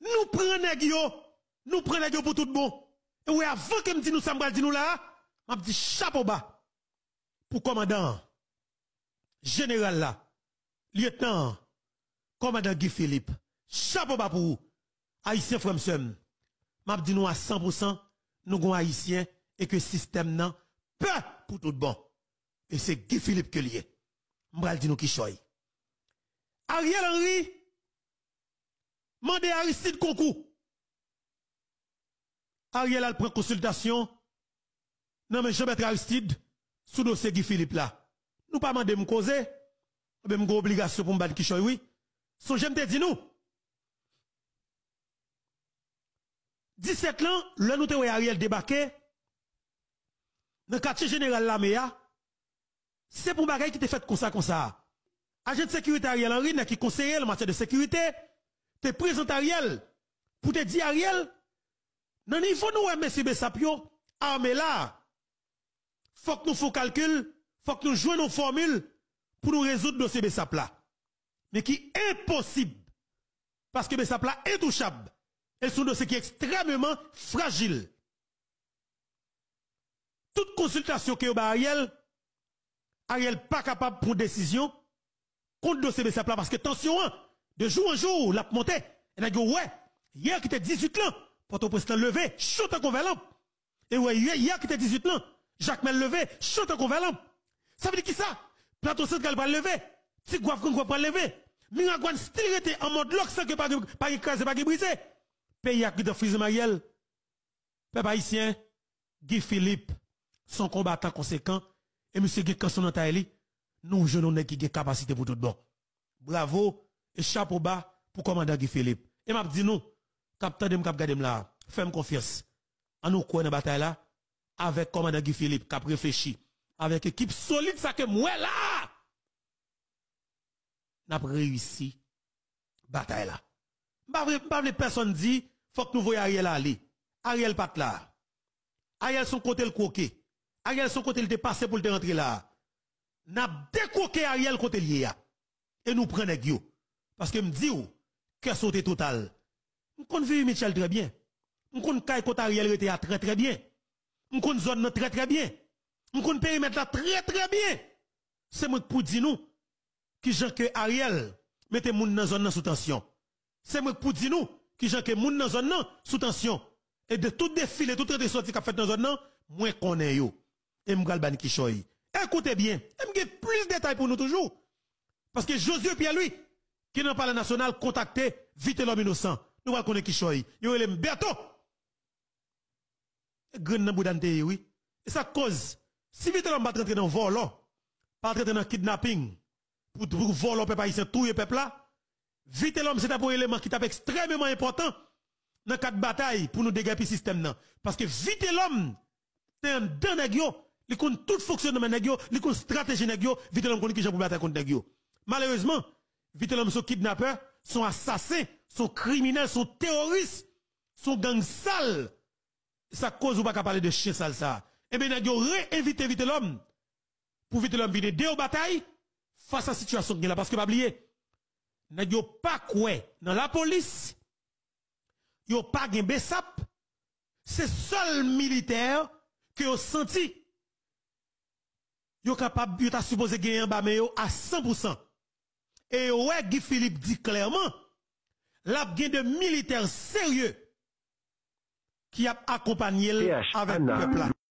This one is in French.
Nous prenons yo pour tout bon. Et oui, avant que me dit nous ça me dit nous là, m'a dit chapeau bas pour commandant général là, lieutenant commandant Guy Philippe. Chapeau bas pour vous. Haïtien frère m'sem. M'a dit nous à 100% nous gon haïtien et que système nan peu pour tout bon. Et c'est Guy Philippe que lié. M'bral dit nous qui choy. Ariel Henry mande Aristide Concours. Ariel a pris consultation. Non mais Jean-Bertrand Aristide sous dossier Guy Philippe là. Nous pas mandé me causer. Ben m'gon obligation pour m'battre qui choy oui. Son j'aime te dit nous. 17 ans, là nous te Ariel débarqué dans le quartier général la MEA. C'est pour bagay qui te fait comme ça. Agent de sécurité Ariel Henry qui conseiller en matière de sécurité te présente Ariel pour te dire Ariel non il faut nous monsieur Bessapio armé là. Faut que nous faisons calcul, faut que nous jouions nos formules pour nous résoudre dossier Bessap là. Mais qui est impossible parce que Bessap là est intouchable. Et c'est un dossier qui est extrêmement fragile. Toute consultation que Ariel pas capable de prendre décision contre le dossier de Bessap là parce que tension de jour en jour l'a monté. Et n'a dit ouais, hier qui était 18 ans, Port-au-Prince levé, chaud en convalant. Et ouais, hier qui était 18 ans, Jacques Mel levé, chaud en convalant. Ça veut dire qui ça? Plateau central va lever, Tigouaf Congo va lever. Miragouane style était en mode lock sans que pas écrasé, pas brisé. Pays à qui de frise Mariel. Peuple haïtien, Guy Philippe, son combattant conséquent, et monsieur Guy Kanson Nantaeli, nous jeunes qui ont capacité pour tout bon. Bravo, et chapeau bas pour commandant Guy Philippe. Et m'a dit nous, capitaine de m'gade là, fais-moi confiance. En nous quoi dans bataille là, avec commandant Guy Philippe, qui a réfléchi, avec équipe solide, ça que moi là, n'a pas réussi, bataille là. Pas les personnes dit, faut que nous voyons Ariel aller. Ariel pas là. Ariel son côté le croqué. Ariel son côté le dépassé pour le rentrer là. N'a décoqué Ariel côté lié. Et nous prenons yo. Parce que me dit ou, que sauté total. M'kon vu Michel très bien. M'kon kay côté Ariel était très très bien. M'kon zone très très bien. M'kon périmètre là très très bien. C'est moi pour dire nous, qui gens que Ariel mettez moun dans zone sous tension. C'est moi pour dire nous, qui gens que moun dans zone sous tension. Et de tout défilé, tout de sorties qu'a fait dans zone nan, moins connaît yo. Et m'gal ban qui choy. Écoutez bien, m'gè plus de détails pour nous toujours. Parce que Josué Pierre-Louis, qui dans le palais national, contacté vite l'homme innocent. Nous va connaître qui choy. Yo ele Mberto. Gren nan boudante oui. Et ça cause, si vite l'homme va rentrer dans vol, pas rentrer dans kidnapping, pour voler peuple haïtien, tout peuple là, vite l'homme c'est un élément qui est extrêmement important dans le cadre de bataille pour nous dégager le système nan. Parce que vite l'homme, c'est un dan nègyo, il connaît tout fonctionnement nègyo, il connaît stratégie nègyo, vite l'homme connaît qui j'ai pour battre contre nègyo. Malheureusement, vite l'homme sont kidnappeurs, sont assassins, sont criminels, sont terroristes, sont gang sales. Ça cause ou pas qu'à parler de chien sale ça. Eh bien nègyo réinviter vite l'homme pour vite l'homme venir deux bataille face à la situation qui est là parce que pas oublier. Nègyo pas quoi dans la police. Yo pas gen Bessap, c'est seul militaire que yo senti. Yo capable, yo ta supposé gagner en bas mais yo à 100%. Et ouais, Guy Philippe dit clairement, la gen de militaires sérieux qui a accompagné avec le peuple là.